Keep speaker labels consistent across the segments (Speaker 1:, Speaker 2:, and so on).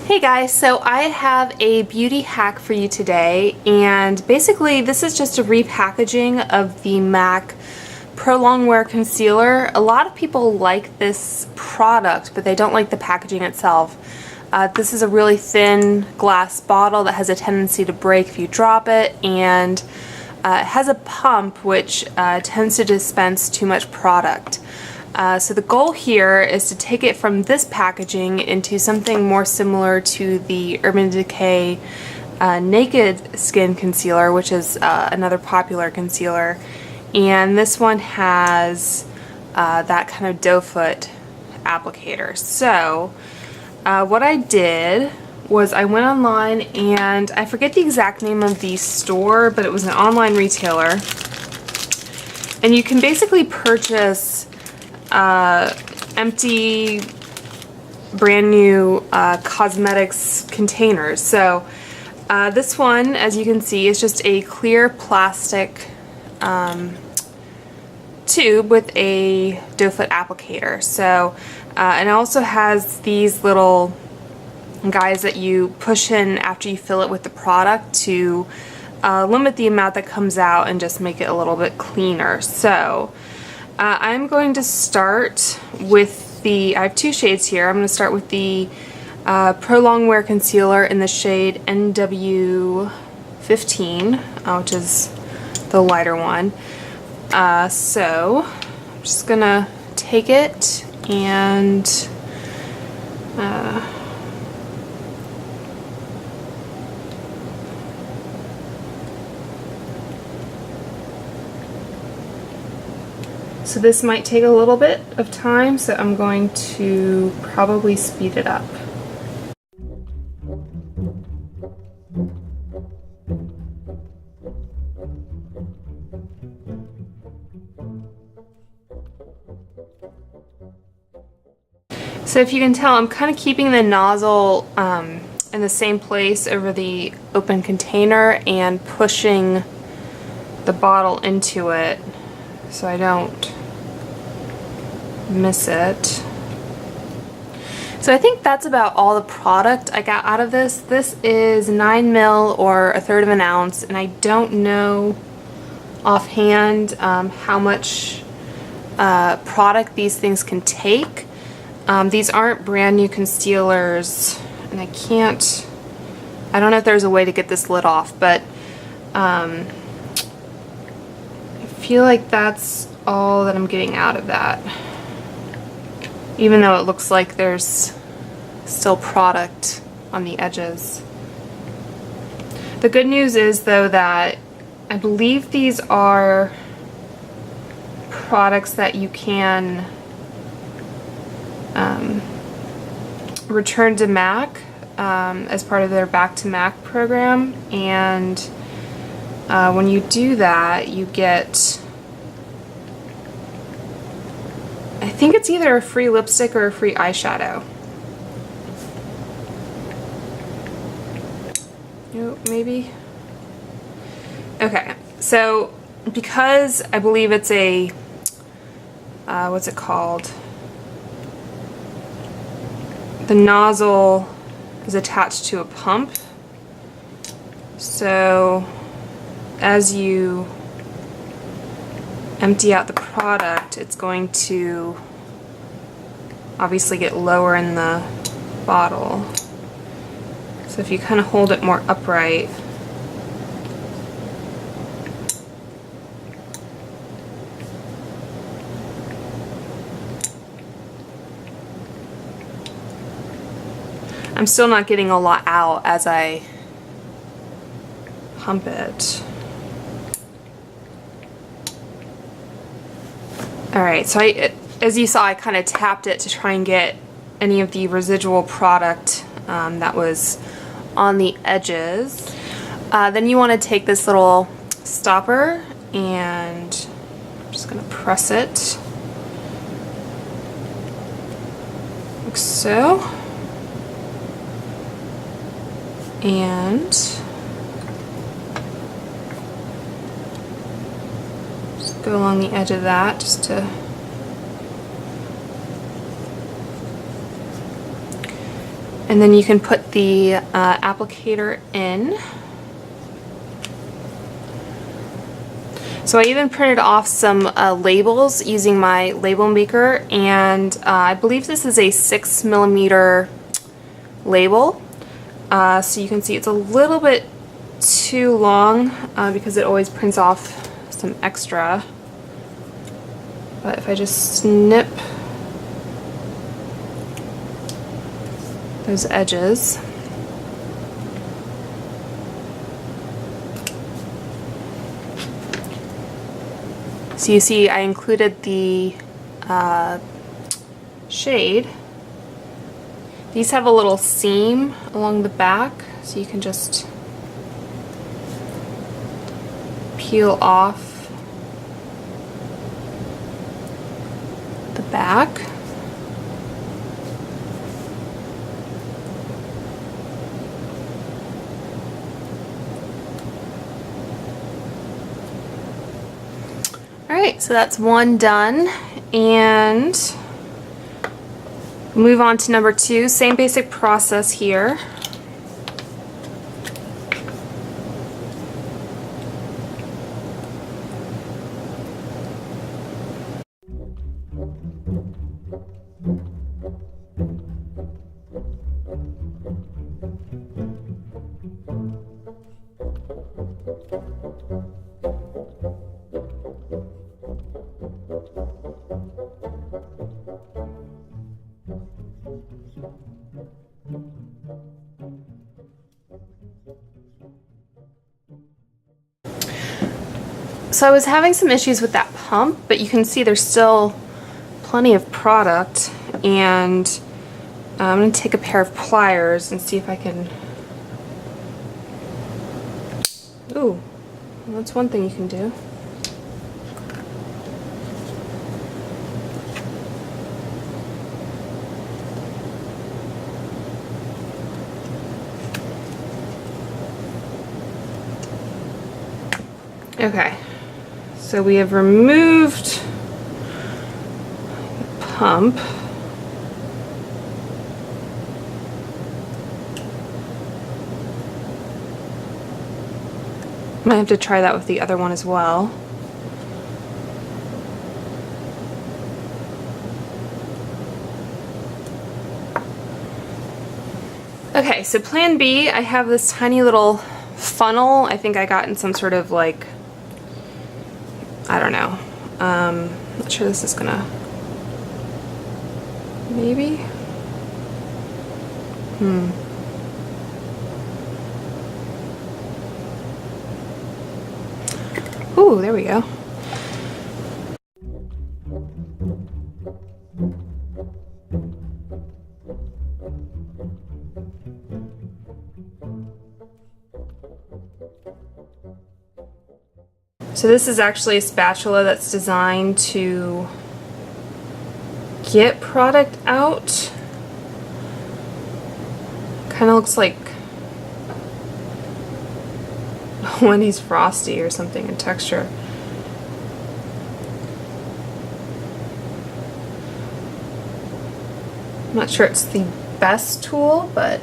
Speaker 1: Hey guys, so I have a beauty hack for you today, and basically this is just a repackaging of the MAC Pro Longwear Concealer. A lot of people like this product, but they don't like the packaging itself. This is a really thin glass bottle that has a tendency to break if you drop it, and it has a pump which tends to dispense too much product. So the goal here is to take it from this packaging into something more similar to the Urban Decay Naked Skin Concealer, which is another popular concealer. And this one has that kind of doe foot applicator. So what I did was I went online, and I forget the exact name of the store, but it was an online retailer. And you can basically purchase empty brand new cosmetics containers. So this one, as you can see, is just a clear plastic tube with a doe foot applicator. So and it also has these little guys that you push in after you fill it with the product to limit the amount that comes out and just make it a little bit cleaner. So I'm going to start with I have two shades here. I'm going to start with the Pro Longwear Concealer in the shade NW15, which is the lighter one. So I'm just going to take it and so this might take a little bit of time, so I'm going to probably speed it up. So if you can tell, I'm kind of keeping the nozzle in the same place over the open container and pushing the bottle into it so I don't miss it. So I think that's about all the product I got out of this. This is 9 mil or 1/3 of an ounce, and I don't know offhand how much product these things can take. These aren't brand new concealers, and I don't know if there's a way to get this lid off, but I feel like that's all that I'm getting out of that, even though it looks like there's still product on the edges. The good news is, though, that I believe these are products that you can return to MAC as part of their Back to MAC program, and when you do that, you get, I think it's either a free lipstick or a free eyeshadow. Nope, maybe. Okay, so because I believe it's a, what's it called? The nozzle is attached to a pump, so as you empty out the product, it's going to obviously get lower in the bottle. So if you kind of hold it more upright, I'm still not getting a lot out as I pump it. Alright, so as you saw, I kind of tapped it to try and get any of the residual product that was on the edges. Then you want to take this little stopper, and I'm just going to press it like so. And just go along the edge of that just to And then you can put the applicator in. So I even printed off some labels using my label maker, and I believe this is a 6mm label. So you can see it's a little bit too long because it always prints off some extra. But if I just snip those edges. So you see I included the shade. These have a little seam along the back, so you can just peel off the back. Alright, so that's one done, and move on to number 2. Same basic process here. So I was having some issues with that pump, but you can see there's still plenty of product, and I'm going to take a pair of pliers and see if I can... Ooh, well, that's one thing you can do. Okay. So we have removed the pump. Might have to try that with the other one as well. Okay, so plan B, I have this tiny little funnel. I think I got in some sort of like, I don't know. Not sure this is gonna, maybe? Ooh, there we go. So this is actually a spatula that's designed to get product out. Kind of looks like Wendy's Frosty or something in texture. I'm not sure it's the best tool, but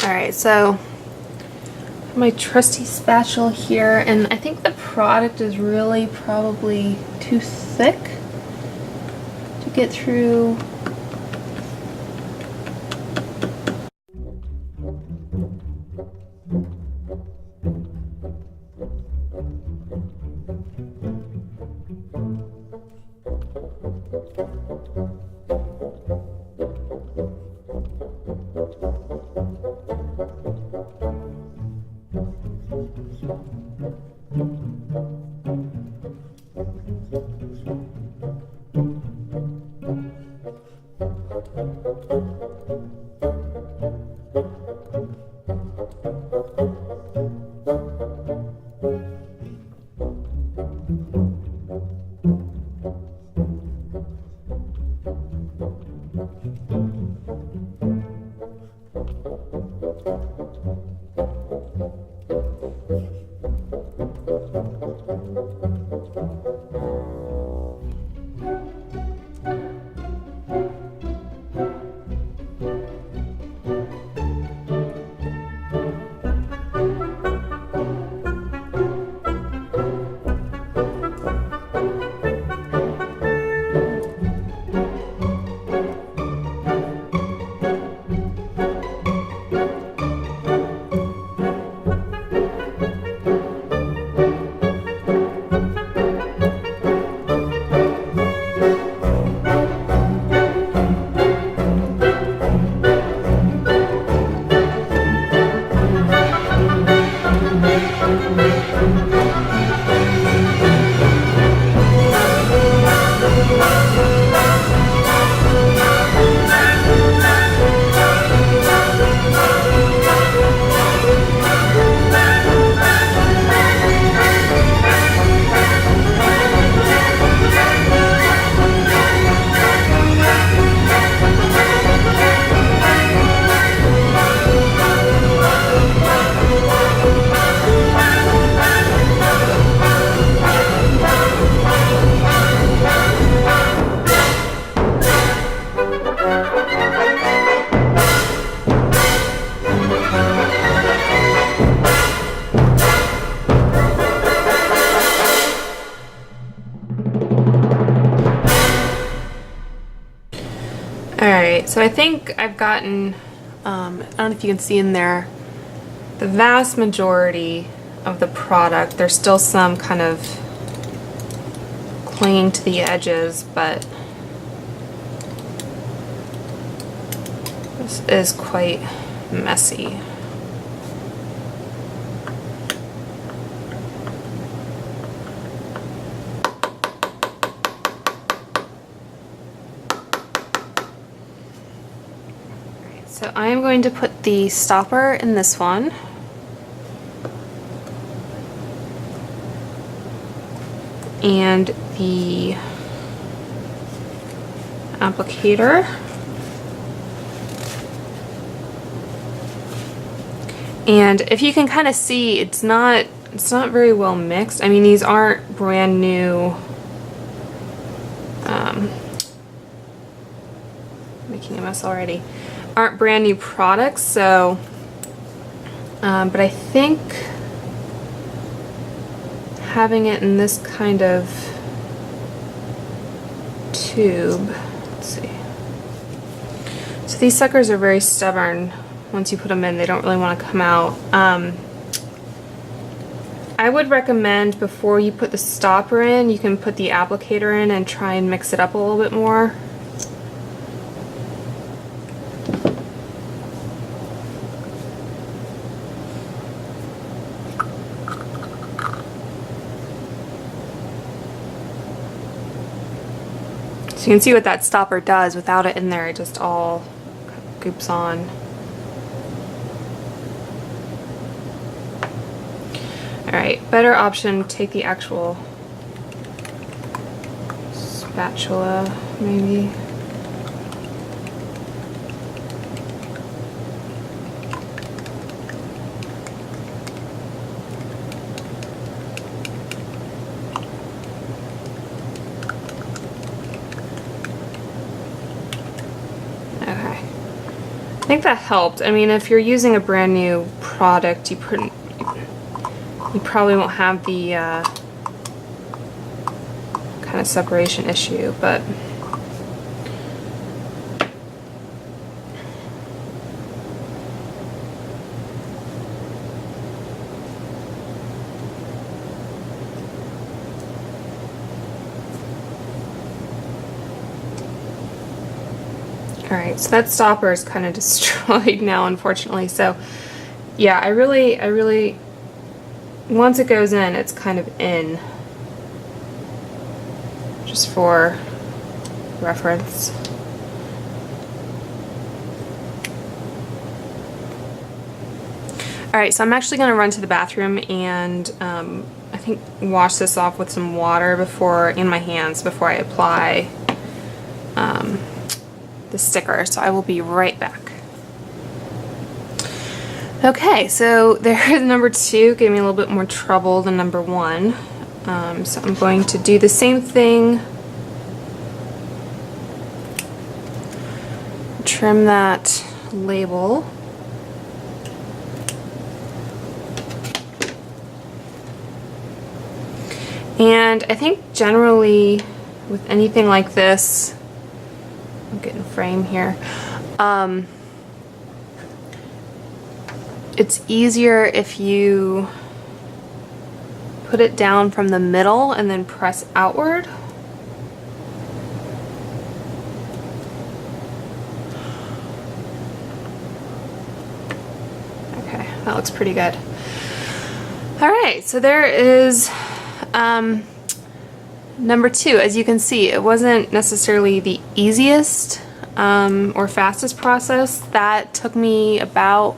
Speaker 1: alright, so my trusty spatula here, and I think the product is really probably too thick to get through. Alright, so I think I've gotten, I don't know if you can see in there, the vast majority of the product. There's still some kind of clinging to the edges, but this is quite messy. So I am going to put the stopper in this one. And the applicator. And if you can kind of see, it's not very well mixed. I mean, these aren't brand new, making a mess already, aren't brand new products, so but I think having it in this kind of tube, let's see, so these suckers are very stubborn. Once you put them in, they don't really want to come out. I would recommend before you put the stopper in, you can put the applicator in and try and mix it up a little bit more. So you can see what that stopper does. Without it in there, it just all goops on. Alright, better option, take the actual spatula, maybe. I think that helped. I mean, if you're using a brand new product, you probably won't have the kind of separation issue, but alright, so that stopper is kind of destroyed now, unfortunately. So yeah, I really once it goes in, it's kind of in, just for reference. Alright, so I'm actually going to run to the bathroom and I think wash this off with some water in my hands before I apply the sticker, so I will be right back. Okay, so there's number 2, gave me a little bit more trouble than number 1. So I'm going to do the same thing. Trim that label. And I think generally with anything like this, I'm getting a frame here, it's easier if you put it down from the middle and then press outward. Okay, that looks pretty good. Alright, so there is number 2. As you can see, it wasn't necessarily the easiest or fastest process. That took me about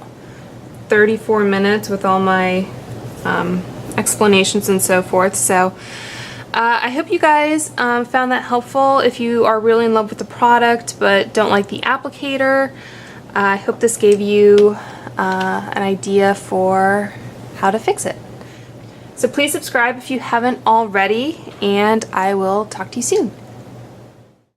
Speaker 1: 34 minutes with all my explanations and so forth. So I hope you guys found that helpful. If you are really in love with the product but don't like the applicator, I hope this gave you an idea for how to fix it. So please subscribe if you haven't already, and I will talk to you soon.